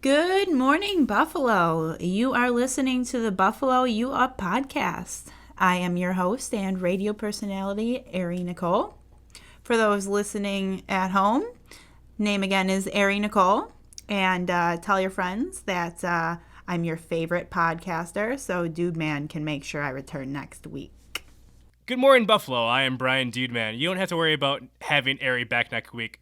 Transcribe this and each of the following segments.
Good morning, Buffalo. You are listening to the Buffalo You Up podcast. I am your host and radio personality, Ari Nicole. For those listening at home, name again is Ari Nicole. And tell your friends that I'm your favorite podcaster, so Dude Man can make sure I return next week. Good morning, Buffalo. I am Brian Dude Man. You don't have to worry about having Ari back next week.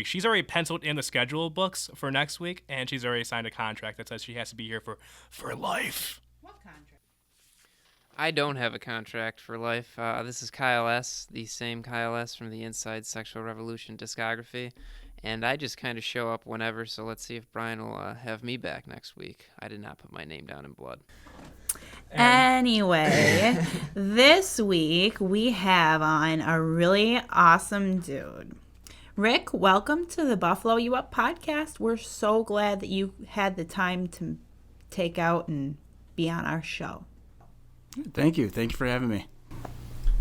She's already penciled in the schedule books for next week, and she's already signed a contract that says she has to be here for life. What contract? I don't have a contract for life. This is Kyle S., the same Kyle S. from the Inside Sexual Revolution discography, and I just kind of show up whenever, so let's see if Brian will have me back next week. I did not put my name down in blood. Anyway, this week we have on a really awesome dude. Rick, welcome to the Buffalo You Up podcast. We're so glad that you had the time to take out and be on our show. Thank you. Thank you for having me.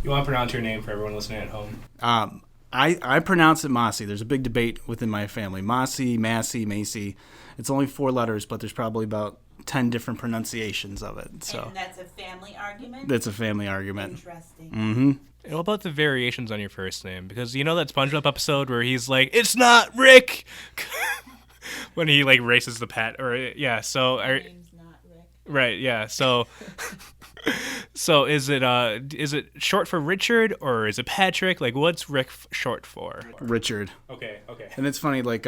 You want to pronounce your name for everyone listening at home? I pronounce it Masi. There's a big debate within my family. Masi, Masi. It's only 4 letters, but there's probably about 10 different pronunciations of it. So and that's a family argument? That's a family argument. Interesting. Mm-hmm. What about the variations on your first name? Because you know that SpongeBob episode where he's like, "It's not Rick," when he like races the pet, or yeah. So My name's not Rick. right, yeah. So so is it short for Richard or is it Patrick? Like, what's Rick short for? Richard. Okay. And it's funny, like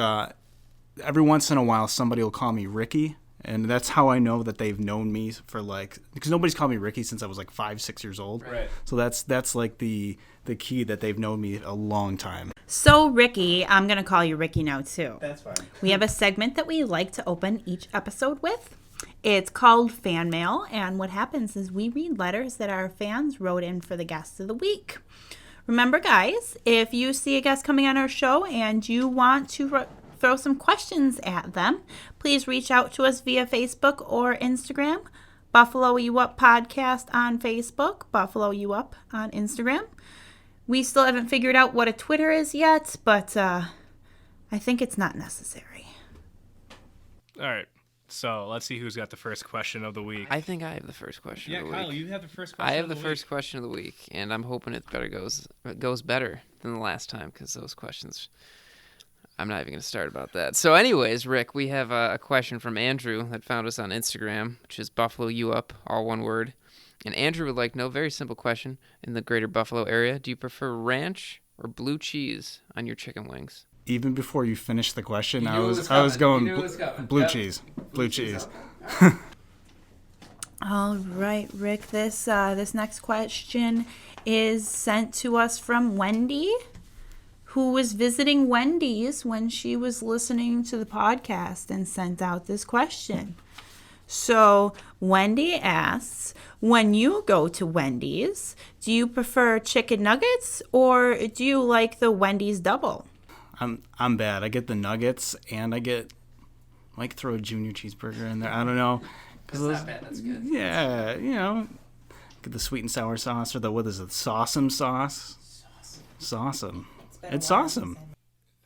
every once in a while somebody will call me Ricky. And that's how I know that they've known me for because nobody's called me Ricky since I was like 5-6 years old. Right. So that's like the key that they've known me a long time. So, Ricky, I'm going to call you Ricky now, too. That's fine. We have a segment that we like to open each episode with. It's called Fan Mail, and what happens is we read letters that our fans wrote in for the guests of the week. Remember, guys, if you see a guest coming on our show and you want to throw some questions at them, please reach out to us via Facebook or Instagram. Buffalo You Up Podcast on Facebook, Buffalo You Up on Instagram. We still haven't figured out what a Twitter is yet, but I think it's not necessary. All right. So let's see who's got the first question of the week. I think I have the first question of the week. Kyle, you have the first question. I have the first question of the week, and I'm hoping it goes better than the last time, because those questions, I'm not even going to start about that. So anyways, Rick, we have a question from Andrew that found us on Instagram, which is Buffalo You Up, all one word. And Andrew would like to know, very simple question, in the greater Buffalo area, do you prefer ranch or blue cheese on your chicken wings? Even before you finished the question, I was going blue cheese. Blue cheese. All right, Rick, this next question is sent to us from Wendy, who was visiting Wendy's when she was listening to the podcast and sent out this question. So Wendy asks, when you go to Wendy's, do you prefer chicken nuggets or do you like the Wendy's double? I'm bad. I get the nuggets and I might throw a junior cheeseburger in there. I don't know. That's not bad. That's good. Yeah, get the sweet and sour sauce or what is it? Sauceum sauce. Sauceum. It's awesome.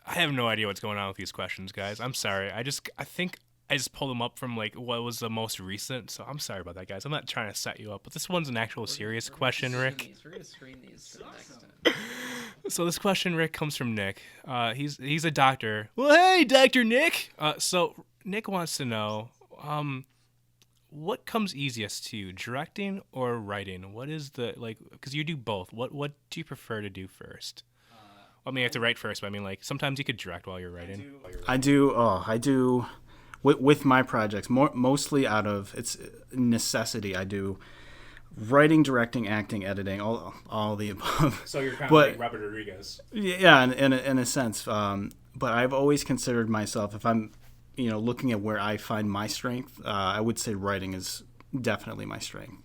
I have no idea what's going on with these questions, guys. I'm sorry. I think I just pulled them up from like what was the most recent. So I'm sorry about that, guys. I'm not trying to set you up, but this one's an actual serious question, Rick. We're going to screen these for the next time. So this question, Rick, comes from Nick. He's a doctor. Well, hey, Dr. Nick. So Nick wants to know, what comes easiest to you, directing or writing? What is because you do both. What do you prefer to do first? I mean, you have to write first, but I mean, like, sometimes you could direct while you're writing. I do. With my projects, mostly out of it's necessity. I do writing, directing, acting, editing, all the above. So you're kind of like Robert Rodriguez. Yeah, in a sense. But I've always considered myself, if I'm, looking at where I find my strength, I would say writing is definitely my strength.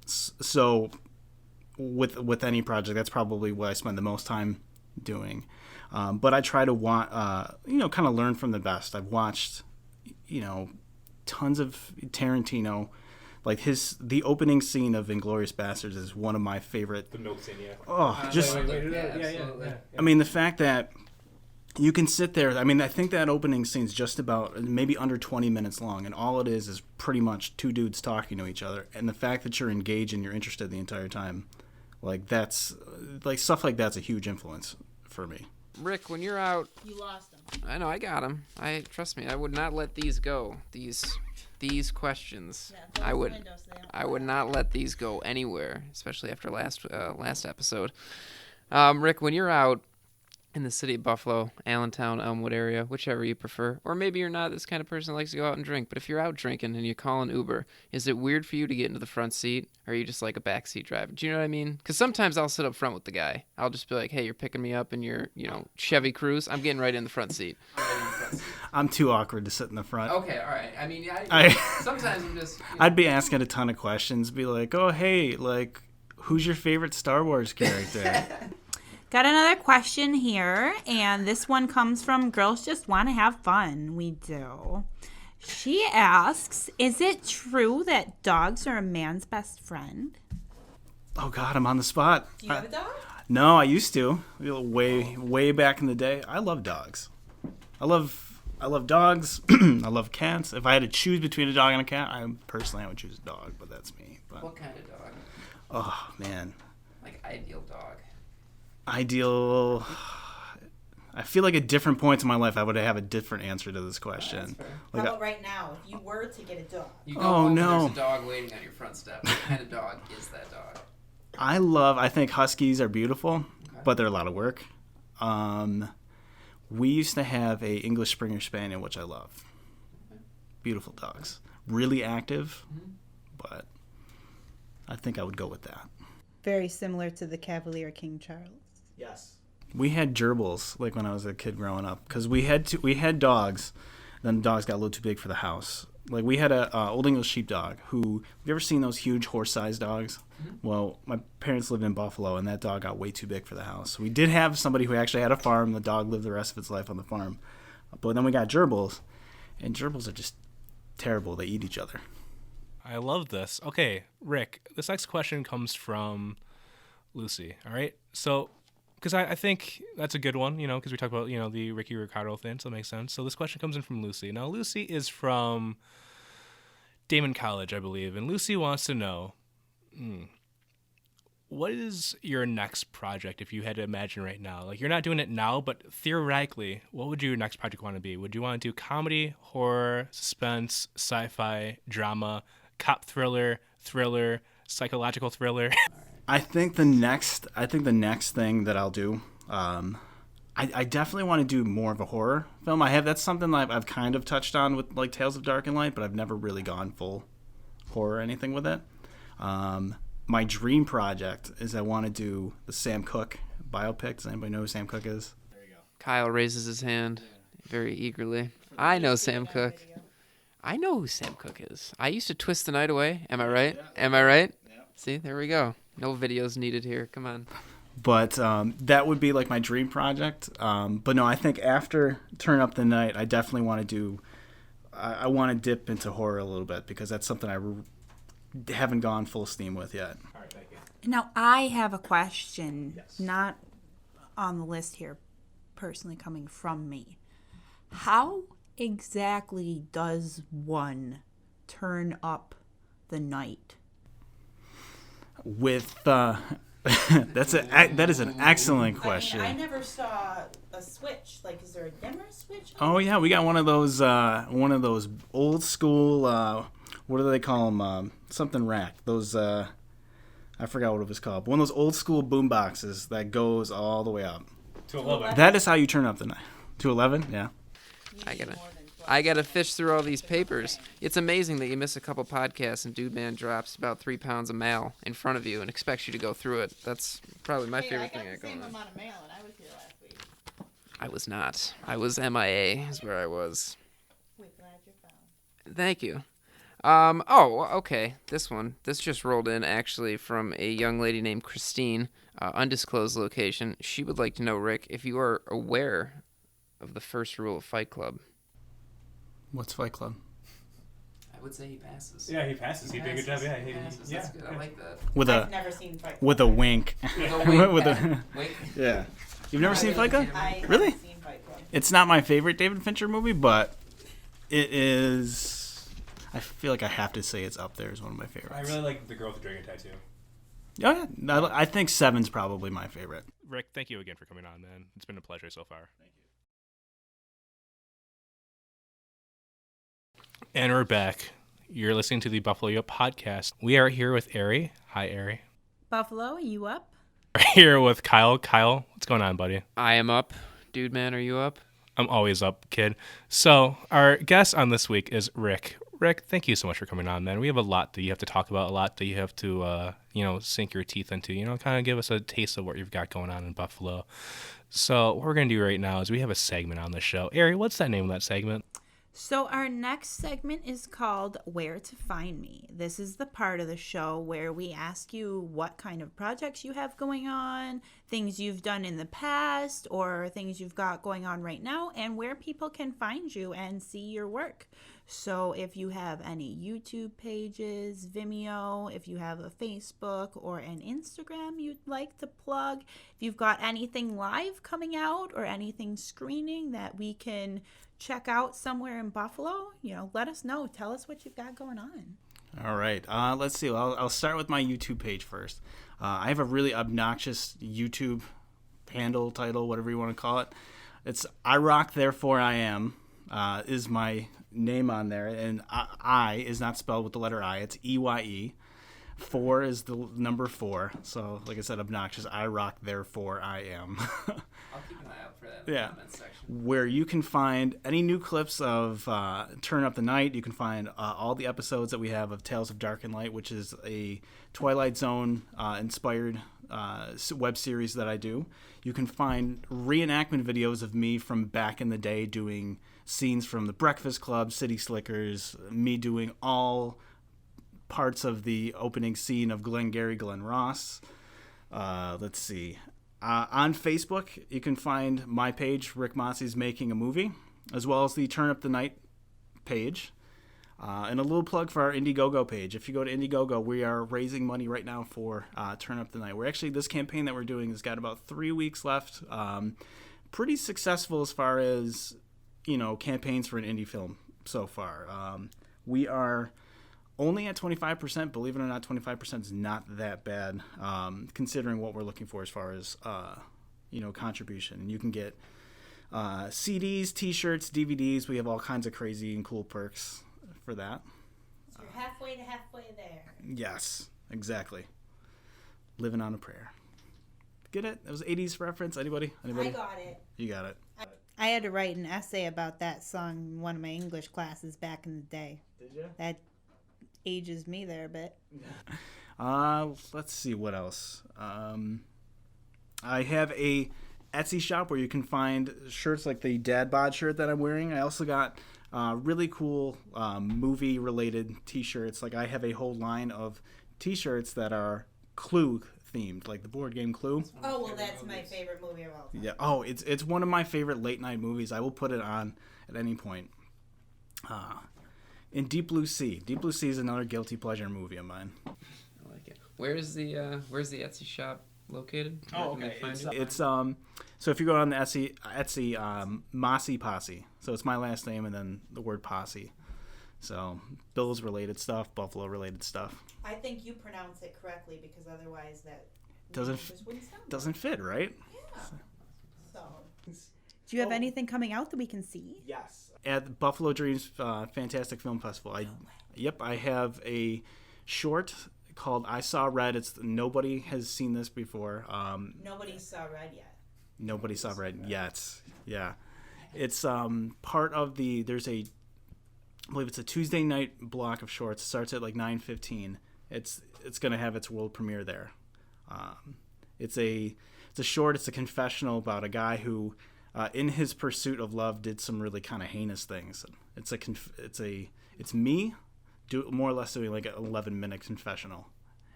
So with any project, that's probably what I spend the most time doing. But I try to kind of learn from the best. I've watched, tons of Tarantino. Like the opening scene of Inglourious Basterds is one of my favorite. The milk scene, yeah. Oh, just. Yeah. I mean, the fact that you can sit there. I mean, I think that opening scene's just about maybe under 20 minutes long, and all it is pretty much two dudes talking to each other. And the fact that you're engaged and you're interested the entire time, like that's like stuff like that's a huge influence for me. Rick, when you're out, You lost him. I know I got them. Trust me, I would not let these go. These questions, I would not let these go anywhere, especially after last episode. Rick, when you're out in the city of Buffalo, Allentown, Elmwood area, whichever you prefer, or maybe you're not this kind of person that likes to go out and drink, but if you're out drinking and you call an Uber, is it weird for you to get into the front seat, or are you just like a backseat driver? Do you know what I mean? Because sometimes I'll sit up front with the guy. I'll just be like, hey, you're picking me up in your, Chevy Cruze. I'm getting right in the front seat. I'm too awkward to sit in the front. Okay, all right. I mean, sometimes I'm just... I'd be asking a ton of questions, be like, oh, hey, like, who's your favorite Star Wars character? Got another question here, and this one comes from Girls Just Want to Have Fun. We do. She asks, is it true that dogs are a man's best friend? Oh, God, I'm on the spot. Do you have a dog? No, I used to. Way back in the day. I love dogs. I love dogs. I love cats. If I had to choose between a dog and a cat, I would choose a dog, but that's me. But, What kind of dog? oh, man. Like ideal dog. Ideal. I feel like at different points in my life, I would have a different answer to this question. How about right now, if you were to get a dog? You go Oh, home no. and there's a dog waiting on your front step. What kind of dog is that dog? I think Huskies are beautiful, but they're a lot of work. We used to have a English Springer Spaniel, which I love. Beautiful dogs. Really active, but I think I would go with that. Very similar to the Cavalier King Charles. Yes. We had gerbils like when I was a kid growing up because we had dogs. Then the dogs got a little too big for the house. Like we had a old English sheepdog who. Have you ever seen those huge horse-sized dogs? Mm-hmm. Well, my parents lived in Buffalo, and that dog got way too big for the house. We did have somebody who actually had a farm. The dog lived the rest of its life on the farm. But then we got gerbils, and gerbils are just terrible. They eat each other. I love this. Okay, Rick, this next question comes from Lucy, all right? So, because I think that's a good one, because we talked about, the Ricky Ricardo thing, so that makes sense. So this question comes in from Lucy. Now, Lucy is from Damon College, I believe, and Lucy wants to know, what is your next project if you had to imagine right now? Like, you're not doing it now, but theoretically, what would your next project want to be? Would you want to do comedy, horror, suspense, sci-fi, drama, cop thriller, psychological thriller? I think the next thing that I'll do, I definitely want to do more of a horror film. That's something that I've kind of touched on with like Tales of Darkened Light, but I've never really gone full horror or anything with it. My dream project is I want to do the Sam Cooke biopic. Does anybody know who Sam Cooke is? There you go. Kyle raises his hand very eagerly. I know Sam Cooke. I know who Sam Cooke is. I used to twist the night away. Am I right? Am I right? Yeah. See, there we go. No videos needed here. Come on. But that would be like my dream project. But no, I think after Turn Up the Night, I definitely want to do. I want to dip into horror a little bit because that's something I haven't gone full steam with yet. All right, thank you. Now, I have a question, not on the list here, personally coming from me. How exactly does one turn up the night? With that is an excellent question. I never saw a switch. Like, is there a dimmer switch? Oh yeah, we got one of those old school. What do they call them? Something rack. Those I forgot what it was called. But one of those old school boom boxes that goes all the way up. To 11. That is how you turn up the night. To 11, yeah. I gotta fish through all these papers. It's amazing that you miss a couple podcasts and Dude Man drops about 3 pounds of mail in front of you and expects you to go through it. That's probably my favorite thing I got going on. amount of mail, and I was here last week. I was not. I was MIA is where I was. We're glad you're found. Thank you. Okay. This just rolled in actually from a young lady named Christine, undisclosed location. She would like to know, Rick, if you are aware of the first rule of Fight Club. What's Fight Club? I would say he passes. Yeah, he passes. He did a good job. Yeah, he passes. Yeah. That's good. I like that. I've never seen Fight Club. With a wink. With a wink. With a Wink. yeah. You've never seen Fight Club? I've Really? never seen Fight Club. It's not my favorite David Fincher movie, but it is. I feel like I have to say it's up there as one of my favorites. I really like The Girl with the Dragon Tattoo. Oh, yeah. I think Seven's probably my favorite. Rick, thank you again for coming on, man. It's been a pleasure so far. Thank you. And we're back. You're listening to the Buffalo You Up podcast. We are here with Ari. Hi, Ari. Buffalo, are you up? We're here with Kyle. Kyle, what's going on, buddy? I am up. Dude, man, are you up? I'm always up, kid. So our guest on this week is Rick. Rick, thank you so much for coming on, man. We have a lot that you have to talk about, a lot that you have to, sink your teeth into, kind of give us a taste of what you've got going on in Buffalo. So what we're going to do right now is we have a segment on the show. Ari, what's that name of that segment? So our next segment is called Where to Find Me. This is the part of the show where we ask you what kind of projects you have going on, things you've done in the past, or things you've got going on right now, and where people can find you and see your work. So if you have any YouTube pages, Vimeo, if you have a Facebook or an Instagram you'd like to plug, if you've got anything live coming out or anything screening that we can check out somewhere in Buffalo, let us know. Tell us what you've got going on. All right. Let's see. I'll start with my YouTube page first. I have a really obnoxious YouTube handle, title, whatever you want to call it. It's I Rock, Therefore I Am is my name on there. And I is not spelled with the letter I. It's EYE. 4 is the number 4. So, like I said, obnoxious. I Rock, Therefore I Am. I'll keep an eye out for that in the comments section. Where you can find any new clips of Turn Up the Night. You can find all the episodes that we have of Tales of Darkened Light, which is a Twilight Zone inspired web series that I do. You can find reenactment videos of me from back in the day doing scenes from The Breakfast Club, City Slickers, me doing all parts of the opening scene of Glengarry Glen Ross. Let's see. On Facebook, you can find my page, Rick Masi's Making a Movie, as well as the Turn Up the Night page. And a little plug for our Indiegogo page. If you go to Indiegogo, we are raising money right now for Turn Up the Night. This campaign that we're doing has got about 3 weeks left. Pretty successful as far as, campaigns for an indie film so far. We are only at 25%. Believe it or not, 25% is not that bad, considering what we're looking for as far as, contribution. And you can get CDs, T-shirts, DVDs. We have all kinds of crazy and cool perks for that. So you're halfway to halfway there. Yes, exactly. Living on a prayer. Get it? That was 80s reference. Anybody? I got it. You got it. I had to write an essay about that song in one of my English classes back in the day. Did you? That ages me there a bit. Let's see what else. I have a Etsy shop where you can find shirts like the Dad Bod shirt that I'm wearing. I also got really cool movie related t-shirts. Like I have a whole line of t-shirts that are Clue themed, like the board game Clue. Oh, well, that's my favorite movie of all time. Yeah. Oh, it's one of my favorite late night movies. I will put it on at any point. In Deep Blue Sea. Deep Blue Sea is another guilty pleasure movie of mine. I like it. Where's the Etsy shop located? Oh, okay. It's so if you go on the Etsy Masi Posse. So it's my last name and then the word posse. So Bills related stuff, Buffalo related stuff. I think you pronounce it correctly because otherwise that doesn't fit, right? Yeah. So, do you have anything coming out that we can see? Yes. At Buffalo Dreams Fantastic Film Festival. I have a short called I Saw Red. Nobody has seen this before. Nobody saw Red yet. Nobody saw Red yet. Yeah. It's part of I believe it's a Tuesday night block of shorts. It starts at like 9:15. It's going to have its world premiere there. It's a short. It's a confessional about a guy who, in his pursuit of love, did some really kind of heinous things. It's me, more or less doing like an 11-minute confessional,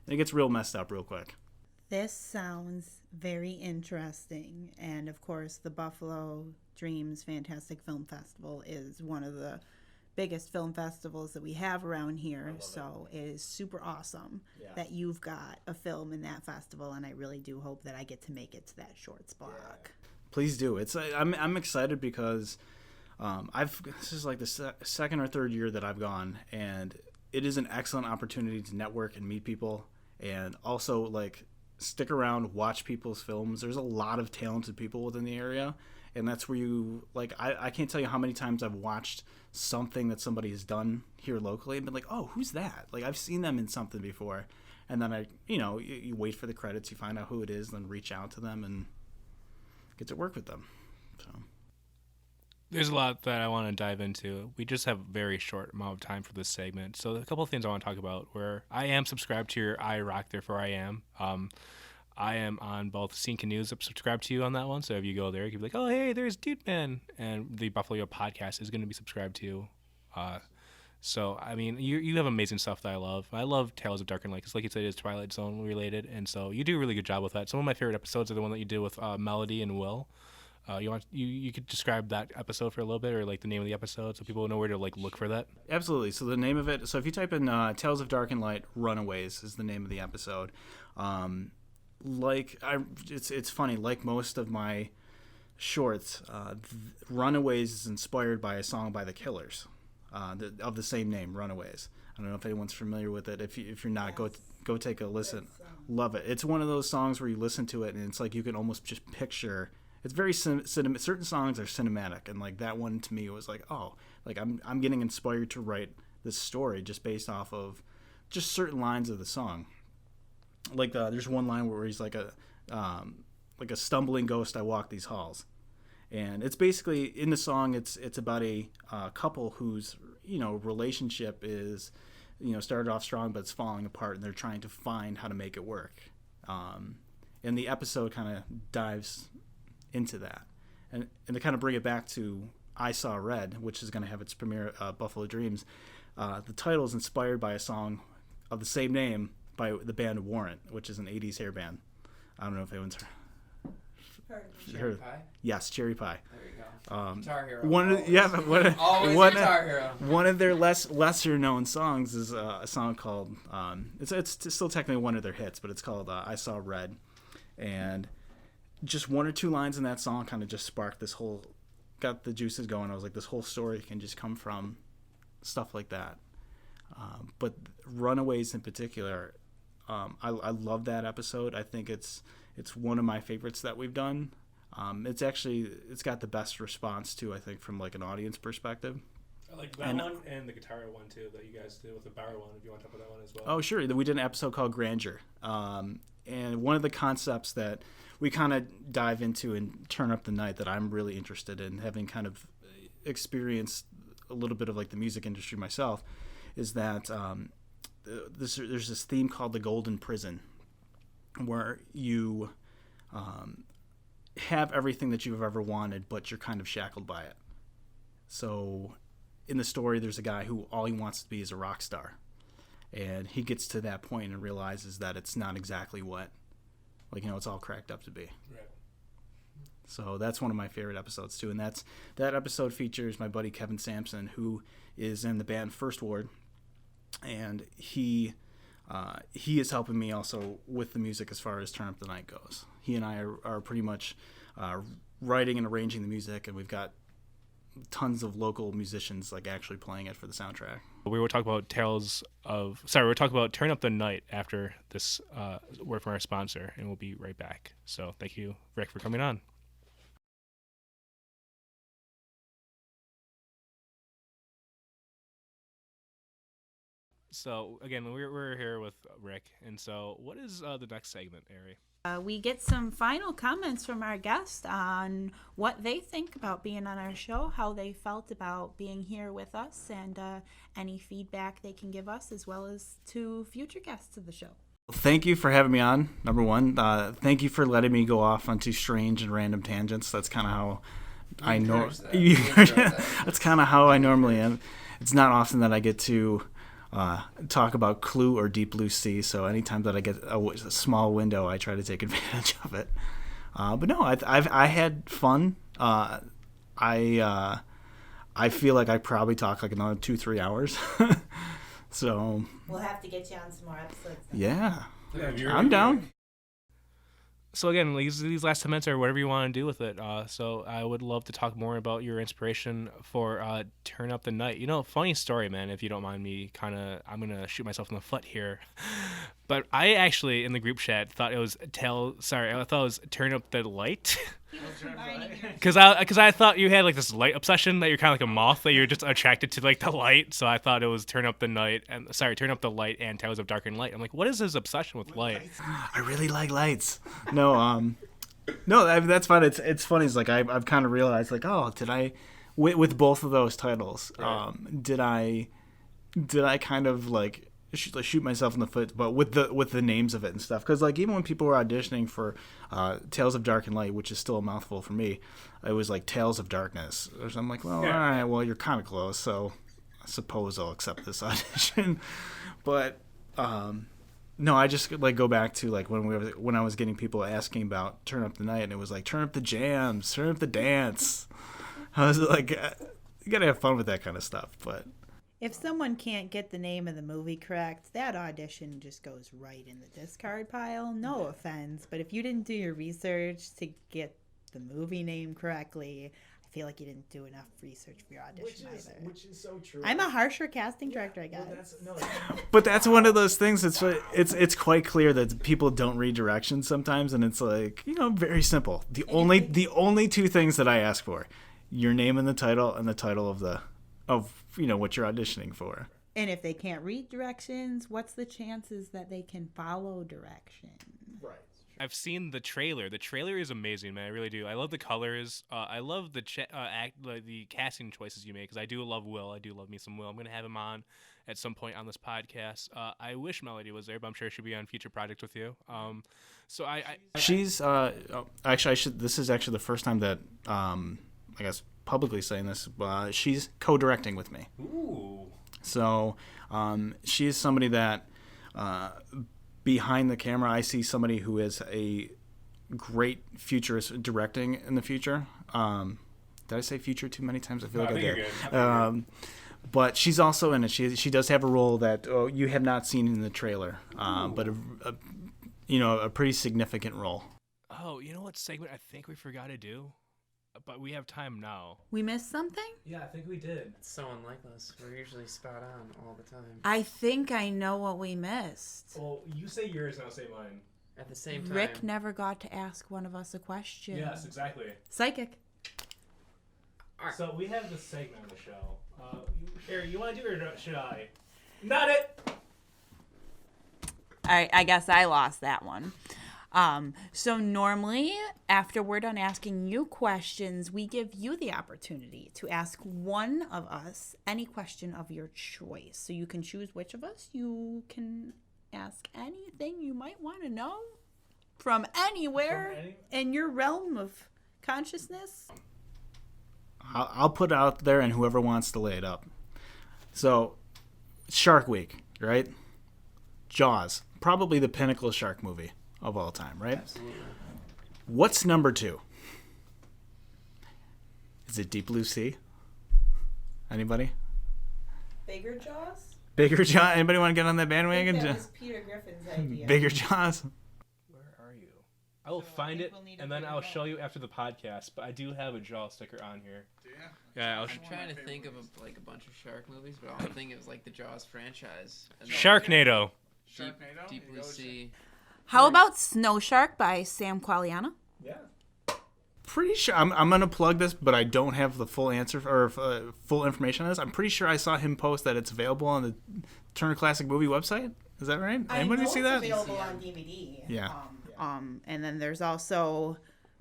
and it gets real messed up real quick. This sounds very interesting, and of course, the Buffalo Dreams Fantastic Film Festival is one of the biggest film festivals that we have around here, so it is super awesome that you've got a film in that festival, and I really do hope that I get to make it to that shorts block. Please do. I'm excited because this is like the second or third year that I've gone, and it is an excellent opportunity to network and meet people, and also like stick around, watch people's films. There's a lot of talented people within the area, and that's where you like I can't tell you how many times I've watched something that somebody has done here locally and been like, oh, who's that? Like I've seen them in something before, and then you wait for the credits, you find out who it is, then reach out to them and get to work with them. So There's a lot that I want to dive into. We just have a very short amount of time for this segment. So a couple of things I want to talk about where I am subscribed to your I Rock Therefore I Am. I am on both Scene Canoes, subscribed to you on that one. So if you go there, you can be like, oh, hey, there's Dude Man. And the Buffalo podcast is going to be subscribed to. So, I mean, you have amazing stuff that I love. I love Tales of Darkened Light because, like you said, it's Twilight Zone related. And so you do a really good job with that. Some of my favorite episodes are the one that you did with Melody and Will. You could describe that episode for a little bit, or like the name of the episode, so people know where to like look for that. Absolutely. So the name of it. So if you type in Tales of Darkened Light, Runaways is the name of the episode. It's funny. Like most of my shorts, Runaways is inspired by a song by the Killers, of the same name, Runaways. I don't know if anyone's familiar with it. If you're not, go take a listen. Love it. It's one of those songs where you listen to it and it's like you can almost just picture. It's very cinematic. Certain songs are cinematic, and like that one to me was like, oh, like I'm getting inspired to write this story just based off of just certain lines of the song. Like there's one line where he's like a stumbling ghost. I walk these halls, and it's basically in the song. It's about a couple whose relationship is started off strong but it's falling apart, and they're trying to find how to make it work. And the episode kind of dives into that, and to kind of bring it back to I Saw Red, which is going to have its premiere Buffalo Dreams. The title is inspired by a song of the same name by the band Warrant, which is an 80s hair band. I don't know if anyone's Cherry Pie? Yes, Cherry Pie. There you go. Guitar Hero. Guitar Hero. One of their lesser known songs is a song called it's still technically one of their hits, but it's called I Saw Red, and just one or two lines in that song kind of just sparked got the juices going. I was like, this whole story can just come from stuff like that. But Runaways in particular, I love that episode. I think it's one of my favorites that we've done. It's got the best response too, I think, from like an audience perspective. I like that one and the guitar one too that you guys did with the Bauer one. If you want to talk about that one as well. Oh, sure. We did an episode called Grandeur. And one of the concepts that we kind of dive into and turn up the night that I'm really interested in, having kind of experienced a little bit of like the music industry myself, is that there's this theme called the Golden Prison, where you have everything that you've ever wanted, but you're kind of shackled by it. So in the story, there's a guy who all he wants to be is a rock star. And he gets to that point and realizes that it's not exactly what, it's all cracked up to be. Right. So that's one of my favorite episodes too. And that episode features my buddy Kevin Sampson, who is in the band First Ward. And he is helping me also with the music as far as Turn Up the Night goes. He and I are pretty much writing and arranging the music, and we've got tons of local musicians like actually playing it for the soundtrack. We were talking about Turn Up the Night after this word from our sponsor, and we'll be right back. So thank you, Rick, for coming on. So again, we're here with Rick, and so what is the next segment, Ari? We get some final comments from our guests on what they think about being on our show, how they felt about being here with us, and any feedback they can give us, as well as to future guests of the show. Thank you for having me on, number one. Thank you for letting me go off onto strange and random tangents. That's kind of how I know. That's kind of how I normally am. It's not often that I get to talk about Clue or Deep Blue Sea, so anytime that I get a small window, I try to take advantage of it. But no, I had fun. I feel like I probably talk like another 2-3 hours. So we'll have to get you on some more episodes then. Yeah, I'm down. so again, these last 10 minutes are whatever you want to do with it. So I would love to talk more about your inspiration for Turn Up the Night. Funny story, man, if you don't mind me I'm going to shoot myself in the foot here. But I actually, in the group chat, thought it was I thought it was Turn Up the Light. Because I thought you had like this light obsession, that you're kind of like a moth, that you're just attracted to like the light. So I thought it was Turn Up the Light and Tales of Darkened Light. I'm like, what is his obsession with light? I really like lights. No, that's fine. It's funny. It's like I've kind of realized, like, oh, did I with both of those titles, right. did I kind of like shoot myself in the foot, but with the names of it and stuff? Because like even when people were auditioning for Tales of Darkened Light, which is still a mouthful for me, it was like Tales of Darkness. So I'm like, well, all right, well, you're kind of close, so I suppose I'll accept this audition. But no, I just like go back to like when I was getting people asking about Turn Up the Night, and it was like turn up the jams, turn up the dance. I was like, you gotta have fun with that kind of stuff. But if someone can't get the name of the movie correct, that audition just goes right in the discard pile. No offense, but if you didn't do your research to get the movie name correctly, I feel like you didn't do enough research for your audition either. Which is so true. I'm a harsher casting director, I guess. But that's one of those things. It's quite clear that people don't read directions sometimes, and it's like, very simple. The only two things that I ask for: your name in the title and the title of what you're auditioning for. And if they can't read directions, what's the chances that they can follow directions? Right. I've seen the trailer. The trailer is amazing, man. I really do. I love the colors. I love the casting choices you make, because I do love Will. I do love me some Will. I'm going to have him on at some point on this podcast. I wish Melody was there, but I'm sure she'll be on future projects with you. She's this is actually the first time that I guess publicly saying this, she's co-directing with me. Ooh. So she is somebody that behind the camera, I see somebody who is a great futurist directing in the future. Did I say future too many times? I feel like I did. But she's also in it. She does have a role that you have not seen in the trailer, but a pretty significant role. Oh, you know what segment I think we forgot to do? But we have time now. We missed something? Yeah, I think we did. It's so unlike us. We're usually spot on all the time. I think I know what we missed. Well, you say yours and I'll say mine. At the same time. Rick never got to ask one of us a question. Yes, exactly. Psychic. Right. So we have this segment on the show. Harry, you want to do it or should I? Not it! I guess I lost that one. So normally, after we're done asking you questions, we give you the opportunity to ask one of us any question of your choice. So you can choose which of us. You can ask anything you might want to know from anywhere in your realm of consciousness. I'll put it out there, and whoever wants to lay it up. So, Shark Week, right? Jaws, probably the pinnacle shark movie of all time, right? Absolutely. What's number 2? Is it Deep Blue Sea? Anybody? Bigger Jaws? Bigger Jaws? Anybody want to get on that bandwagon? That was Peter Griffin's idea. Bigger Jaws? Where are you? I will find it, and then I'll show you after the podcast, but I do have a Jaws sticker on here. Do you? Yeah, I'm trying to think of a bunch of shark movies, but all I'm thinking is like the Jaws franchise. And Sharknado. Deep Blue Sea. How about Snow Shark by Sam Qualiana? Yeah. Pretty sure I'm gonna plug this, but I don't have the full answer or full information on this. I'm pretty sure I saw him post that it's available on the Turner Classic Movie website. Is that right? Anybody see that? It's available on DVD. Yeah. And then there's also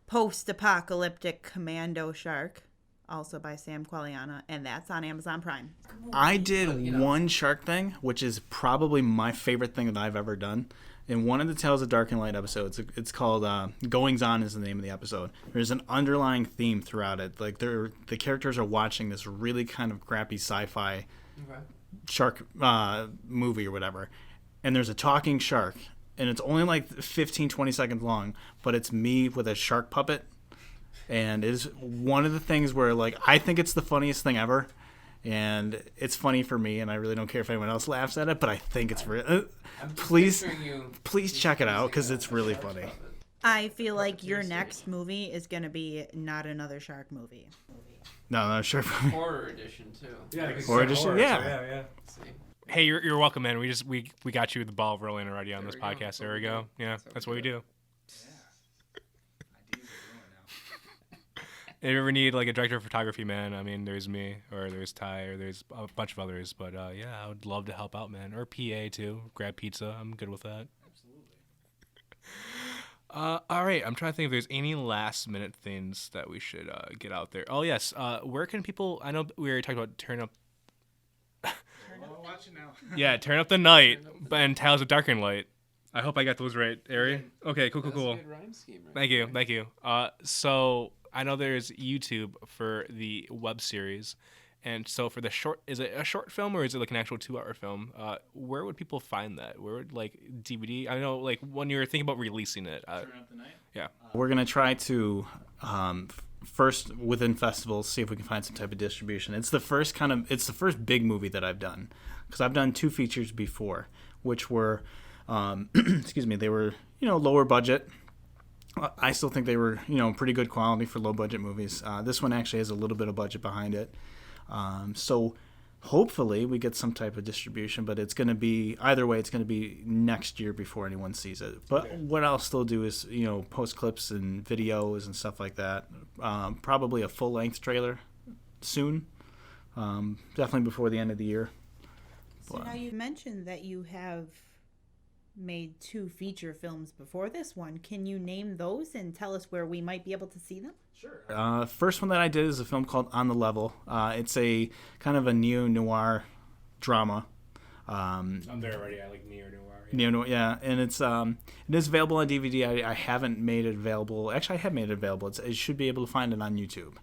Post-Apocalyptic Commando Shark, also by Sam Qualiana, and that's on Amazon Prime. I did one shark thing, which is probably my favorite thing that I've ever done. In one of the Tales of Darkened Light episodes, it's called Goings On is the name of the episode. There's an underlying theme throughout it. Like the characters are watching this really kind of crappy sci-fi shark movie or whatever. And there's a talking shark. And it's only like 15, 20 seconds long. But it's me with a shark puppet. And it is one of the things where like I think it's the funniest thing ever. And it's funny for me, and I really don't care if anyone else laughs at it, but I think it's real. Please check it out because it's really funny. I feel like your next movie is going to be not another shark movie. No, sure. Horror edition too. Yeah, Horror edition, yeah. See. Hey, you're welcome, man. We got you the ball rolling already on There this we go. podcast. That's There what we we go. do. Yeah, That's that's what what we we do. Yeah. If you ever need like a director of photography, man, I mean, there's me, or there's Ty, or there's a bunch of others. But yeah, I would love to help out, man. Or PA too. Grab pizza. I'm good with that. All right, I'm trying to think if there's any last minute things that we should get out there. Oh yes, where can people? I know we already talked about turn up. Watch it now. Yeah, turn up the night and Tales of Darkened Light. I hope I got those right, Ari. Okay, cool. That's a good rhyme scheme, right? Thank you. So I know there's YouTube for the web series, and so for the short, is it a short film or is it like an actual 2-hour film? Where would people find that? Where would like DVD? I know like when you're thinking about releasing it. Turn up the night. Yeah. We're gonna try to first within festivals see if we can find some type of distribution. It's the first big movie that I've done, because I've done 2 features before, which were they were lower budget. I still think they were pretty good quality for low budget movies. This one actually has a little bit of budget behind it, so hopefully we get some type of distribution. But it's going to be either way. It's going to be next year before anyone sees it. But what I'll still do is post clips and videos and stuff like that. Probably a full length trailer soon. Definitely before the end of the year. So now you mentioned that you have made 2 feature films before this one. Can you name those and tell us where we might be able to see them? Sure. First one that I did is a film called On the Level. It's a kind of a neo-noir drama. I'm there already. I like neo-noir. Neo-noir, yeah. And it is available on DVD. I haven't made it available. Actually, I have made it available. It should be able to find it on YouTube.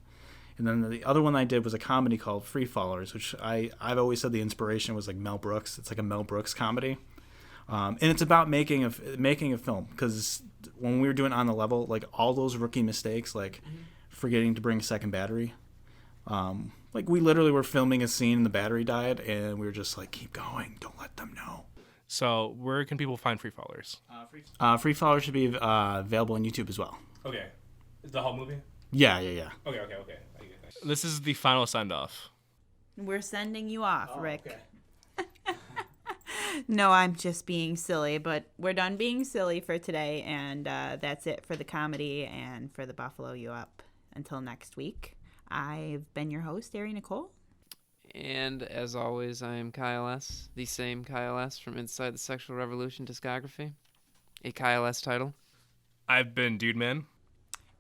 And then the other one I did was a comedy called Free Fallers, which I've always said the inspiration was like Mel Brooks. It's like a Mel Brooks comedy. And it's about making a film, because when we were doing On the Level, like all those rookie mistakes, like forgetting to bring a second battery, like we literally were filming a scene and the battery died, and we were just like, keep going, don't let them know. So where can people find Free Fallers? Free Fallers should be available on YouTube as well. Okay, the whole movie. Yeah. Okay. This is the final send off. We're sending you off, Rick. Okay. No, I'm just being silly, but we're done being silly for today, and that's it for the comedy and for the Buffalo You Up. Until next week, I've been your host, Ari Nicole. And as always, I am Kyle S., the same Kyle S. from Inside the Sexual Revolution discography, a Kyle S. title. I've been Dude Man.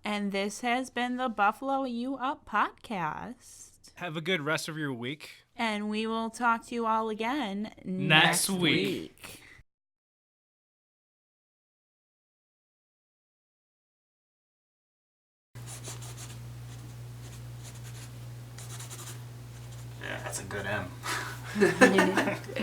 And this has been the Buffalo You Up podcast. Have a good rest of your week. And we will talk to you all again Next week. Yeah, that's a good M.